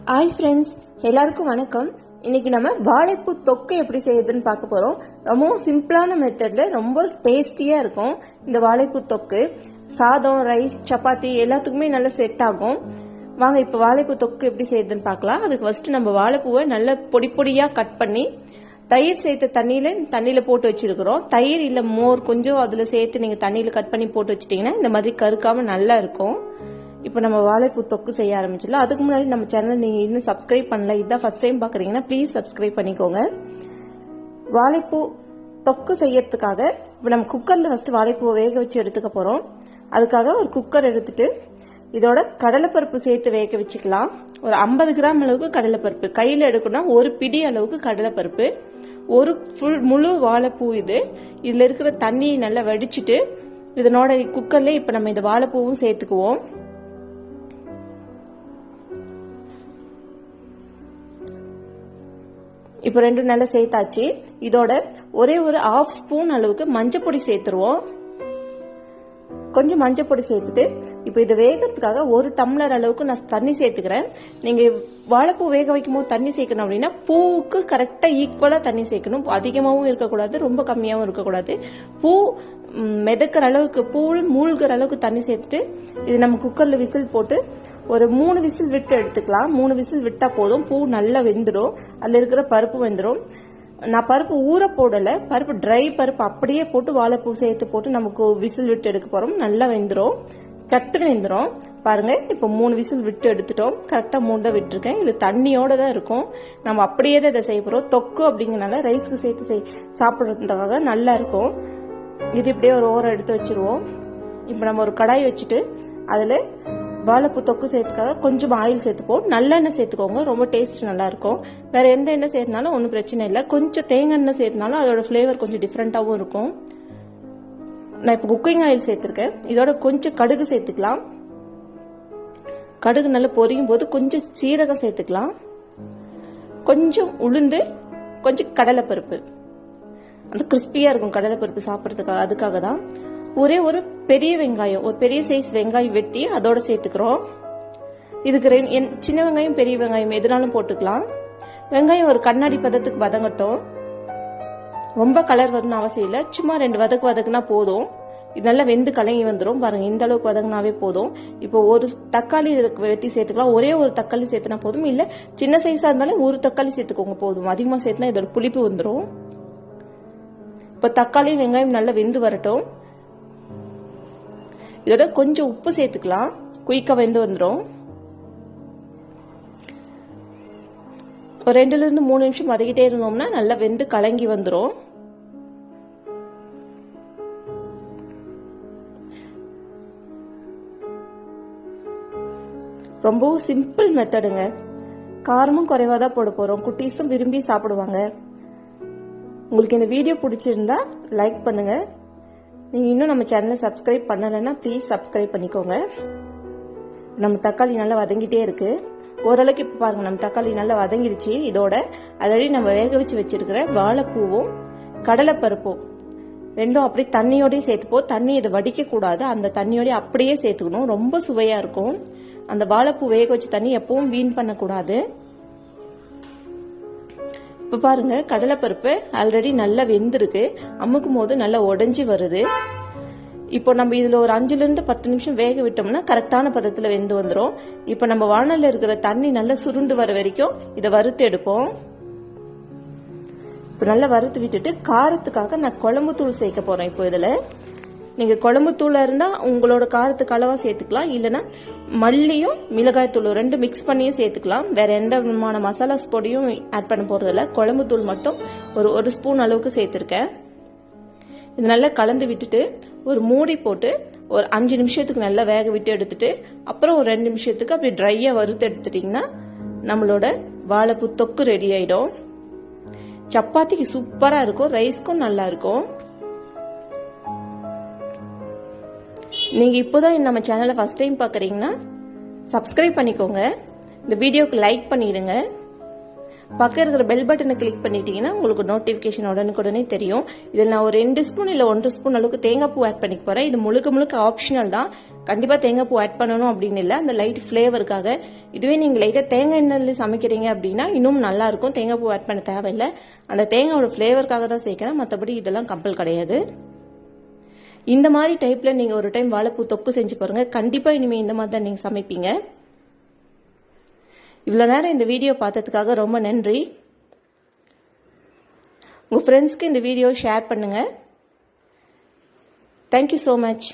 Hi friends, எல்லாருக்கும் வணக்கம். இன்னைக்கு நம்ம வாழைப்பூ தொக்கு எப்படி செய்யுதுன்னு பார்க்க போறோம். ரொம்பவும் சிம்பிளான மெத்தட்ல ரொம்ப டேஸ்டியா இருக்கும். இந்த வாழைப்பூ தொக்கு சாதம், ரைஸ், சப்பாத்தி எல்லாத்துக்குமே நல்லா செட் ஆகும். வாங்க இப்போ வாழைப்பூ தொக்கு எப்படி செய்யுதுன்னு பார்க்கலாம். அதுக்கு ஃபர்ஸ்ட் நம்ம வாழைப்பூவை நல்லா பொடி பொடியா கட் பண்ணி தயிர் சேர்த்த தண்ணியில போட்டு வச்சிருக்கிறோம். தயிர் இல்ல மோர் கொஞ்சம் அதுல சேர்த்து நீங்க தண்ணியில கட் பண்ணி போட்டு வச்சிட்டீங்கன்னா இந்த மாதிரி கருக்காம நல்லா இருக்கும். இப்போ நம்ம வாழைப்பூ தொக்கு செய்ய ஆரம்பிச்சிடலாம். அதுக்கு முன்னாடி நம்ம சேனல் நீங்க இன்னும் சப்ஸ்கிரைப் பண்ணல, இதான் ஃபர்ஸ்ட் டைம் பாக்குறீங்கன்னா ப்ளீஸ் சப்ஸ்கிரைப் பண்ணிக்கோங்க. வாழைப்பூ தொக்கு செய்யறதுக்காக இப்போ நம்ம குக்கர்ல ஃபர்ஸ்ட் வாழைப்பூவை வேக வச்சு எடுத்துக்க போறோம். அதுக்காக ஒரு குக்கர் எடுத்துட்டு இதோட கடலைப்பருப்பு சேர்த்து வேக வச்சுக்கலாம். ஒரு 50 கிராம் அளவுக்கு கடலைப்பருப்பு கையில எடுக்கணும். ஒரு பிடி அளவுக்கு கடலைப்பருப்பு, ஒரு முழு வாழைப்பூ. இதுல இருக்கிற தண்ணியை நல்லா வடிச்சிட்டு இதனோட குக்கர்ல இப்ப நம்ம இந்த வாழைப்பூவும் சேர்த்துக்குவோம். இப்போ ரெண்டும் நல்லா சேர்த்தாச்சு. இதோட ஒரே ஒரு 1/2 ஸ்பூன் அளவுக்கு மஞ்சப்பொடி சேர்த்துருவோம். கொஞ்சம் மஞ்சப்பொடி சேர்த்துட்டு இப்போ இது வேகிறதுக்காக 1 டம்ளர் அளவுக்கு நான் தண்ணி சேர்த்துக்கிறேன். நீங்க வாழைப்பூ வேக வைக்கும் போது தண்ணி சேர்க்கணும் அப்படின்னா பூவுக்கு கரெக்டா ஈக்குவலா தண்ணி சேர்க்கணும். அதிகமாகவும் இருக்கக்கூடாது, ரொம்ப கம்மியாகவும் இருக்கக்கூடாது. பூ மிதக்கிற அளவுக்கு, பூ மூழ்கிற அளவுக்கு தண்ணி சேர்த்துட்டு இது நம்ம குக்கர்ல விசில் போட்டு ஒரு 3 விசில் விட்டு எடுத்துக்கலாம். 3 விசில் விட்டா போதும். பூ நல்லா வெந்துடும், அதுல இருக்கிற பருப்பு வெந்துடும். நான் பருப்பு ஊற போடல, பருப்பு ட்ரை பருப்பு அப்படியே போட்டு வாழைப்பூ சேர்த்து போட்டு நமக்கு விசில் விட்டு எடுக்க போறோம். நல்லா வெந்துடும், சட்டுன்னு வெந்துடும். பாருங்க, இப்போ 3 விசில் விட்டு எடுத்துட்டோம். கரெக்டா 3 தான் விட்டுருக்கேன். இது தண்ணியோட தான் இருக்கும். நம்ம அப்படியே தான் இதை செய்ய போறோம். தொக்கு அப்படிங்கறனால ரைஸ்க்கு சேர்த்து சாப்பிடுறதுக்காக நல்லா இருக்கும். இது இப்படியே ஒரு ஓரம் எடுத்து வச்சிருவோம். இப்போ நம்ம ஒரு கடாய் வச்சுட்டு அதுல வாழைப்பூ தொக்கு சேர்த்துக்காக கொஞ்சம் ஆயில் சேர்த்துப்போம். நல்லெண்ணெய் சேர்த்துக்கோங்க, ரொம்ப டேஸ்ட் நல்லா இருக்கும். வேற எந்த எண்ணெய் சேர்த்துனாலும் ஒன்றும் பிரச்சனை இல்லை. கொஞ்சம் தேங்காய் எண்ணெய் சேர்த்துனாலும் அதோட ஃபிளேவர் கொஞ்சம் டிஃப்ரெண்டாகவும் இருக்கும். நான் இப்போ குக்கிங் ஆயில் சேர்த்திருக்கேன். இதோட கொஞ்சம் கடுகு சேர்த்துக்கலாம். கடுகு நல்லா பொரியும் போது கொஞ்சம் சீரகம் சேர்த்துக்கலாம். கொஞ்சம் உளுந்து, கொஞ்சம் கடலைப்பருப்பு. அந்த கிறிஸ்பியா இருக்கும் கடலைப்பருப்பு சாப்பிட்றதுக்காக, அதுக்காக தான். ஒரே ஒரு பெரிய வெங்காயம், ஒரு பெரிய சைஸ் வெங்காயம் வெட்டி அதோட சேர்த்துக்கிறோம். இதுக்கு சின்ன வெங்காயம் பெரிய வெங்காயம் எதுனாலும் போட்டுக்கலாம். வெங்காயம் ஒரு கண்ணாடி பதத்துக்கு வதங்கட்டும். ரொம்ப கலர் வரணும்னு அவசியம் இல்லை, சும்மா 2 வதக்குனா போதும். இது நல்லா வெந்து கலங்கி வந்துடும். பாருங்க, இந்த அளவுக்கு வதங்கினாவே போதும். இப்போ ஒரு தக்காளி வெட்டி சேர்த்துக்கலாம். ஒரே ஒரு தக்காளி சேர்த்துனா போதும், இல்ல சின்ன சைஸா இருந்தாலும் ஒரு தக்காளி சேர்த்துக்கோங்க போதும். அதிகமா சேர்த்துனா இதோட புளிப்பு வந்துடும். இப்போ தக்காளி வெங்காயம் நல்லா வெந்து வரட்டும். இதோட கொஞ்சம் உப்பு சேர்த்துக்கலாம், குயிக்கா வெந்து வந்துடும். ஒரு 2 to 3 நிமிஷம் வதக்கிட்டே இருந்தோம்னா நல்லா வெந்து கலங்கி வந்துடும். ரொம்பவும் சிம்பிள் மெத்தடுங்க. காரமும் குறைவாதான் போட போறோம். குட்டீஸும் விரும்பி சாப்பிடுவாங்க. உங்களுக்கு இந்த வீடியோ பிடிச்சிருந்தா லைக் பண்ணுங்க. நீங்க இன்னும் நம்ம சேனலை சப்ஸ்கிரைப் பண்ணலைன்னா ப்ளீஸ் சப்ஸ்கிரைப் பண்ணிக்கோங்க. நம்ம தக்காளி நல்லா வதங்கிட்டே இருக்கு. ஓரளவுக்கு இப்போ பாருங்க, நம்ம தக்காளி நல்லா வதங்கிடுச்சு. இதோட ஆல்ரெடி நம்ம வேக வச்சு வச்சிருக்கிற வாழைப்பூவும் கடலைப்பருப்பும் ரெண்டும் அப்படியே தண்ணியோடய சேர்த்துப்போம். தண்ணி இதை வடிக்க கூடாது, அந்த தண்ணியோடய அப்படியே சேர்த்துக்கணும். ரொம்ப சுவையா இருக்கும். அந்த வாழைப்பூ வேக வச்ச தண்ணி எப்பவும் வீண் பண்ணக்கூடாது. இப்ப பாருங்க, கடலைப்பருப்பு ஆல்ரெடி நல்லா வெந்திருக்கு. அமுக்கும் போது நல்லா உடைஞ்சி வருது. இப்போ நம்ம இதுல ஒரு 5 to 10 நிமிஷம் வேக விட்டோம்னா கரெக்டான பதத்துல வெந்து வந்துடும். இப்போ நம்ம வானல்ல இருக்கிற தண்ணி நல்லா சுருண்டு வர வரைக்கும் இதை வறுத்து எடுப்போம். இப்போ நல்லா வறுத்து விட்டுட்டு காரத்துக்காக நான் குழம்பு தூள் சேர்க்க போறேன். இப்போ இதுல நீங்க குழம்பு தூளா இருந்தா உங்களோட காரத்துக்கு அளவா சேர்த்துக்கலாம், இல்லைன்னா மல்லியும் மிளகாய் தூள் 2 மிக்ஸ் பண்ணியும் சேர்த்துக்கலாம். வேற எந்த விதமான மசாலாஸ் பொடியும் ஆட் பண்ண போறதில்ல. குழம்பு தூள் மட்டும் ஒரு ஸ்பூன் அளவுக்கு சேர்த்திருக்கேன். இது நல்லா கலந்து விட்டுட்டு ஒரு மூடி போட்டு ஒரு 5 நிமிஷத்துக்கு நல்லா வேக விட்டு எடுத்துட்டு அப்புறம் ஒரு 2 நிமிஷத்துக்கு அப்படி ட்ரையா வறுத்து எடுத்துட்டீங்கன்னா நம்மளோட வாழைப்பூ தொக்கு ரெடி ஆயிடும். சப்பாத்திக்கு சூப்பரா இருக்கும், ரைஸ்க்கும் நல்லா இருக்கும். நீங்க இப்போதான் நம்ம சேனலை ஃபர்ஸ்ட் டைம் பாக்குறீங்கன்னா சப்ஸ்கிரைப் பண்ணிக்கோங்க. இந்த வீடியோக்கு லைக் பண்ணிடுங்க. பக்கம் இருக்கிற பெல் பட்டனை கிளிக் பண்ணிட்டீங்கன்னா உங்களுக்கு நோட்டிஃபிகேஷன் உடனுக்குடனே தெரியும். இதில் நான் ஒரு 2 ஸ்பூன் இல்லை 1 ஸ்பூன் அளவுக்கு தேங்காய் பூ ஆட் பண்ணிக்க போகிறேன். இது முழுக்க ஆப்ஷனல் தான். கண்டிப்பாக தேங்காய் பூ ஆட் பண்ணணும் அப்படின்னு இல்லை, அந்த லைட் ஃப்ளேவருக்காக. இதுவே நீங்கள் லைட்டாக தேங்காய் எண்ணெயில் சமைக்கிறீங்க அப்படின்னா இன்னும் நல்லா இருக்கும். தேங்காய் பூ ஆட் பண்ண தேவையில்லை, அந்த தேங்காயோட ஃப்ளேவருக்காக தான் சேர்க்கிறேன். மற்றபடி இதெல்லாம் கம்பல் கிடையாது. இந்த மாதிரி டைப்பில் நீங்கள் ஒரு டைம் வாழைப்பூ தொக்கு செஞ்சு பாருங்க. கண்டிப்பாக இனிமேல் இந்த மாதிரி தான் நீங்கள் சமைப்பீங்க. இவ்வளோ நேரம் இந்த வீடியோ பார்த்ததுக்காக ரொம்ப நன்றி. உங்கள் ஃப்ரெண்ட்ஸ்க்கு இந்த வீடியோ ஷேர் பண்ணுங்கள். Thank you so much.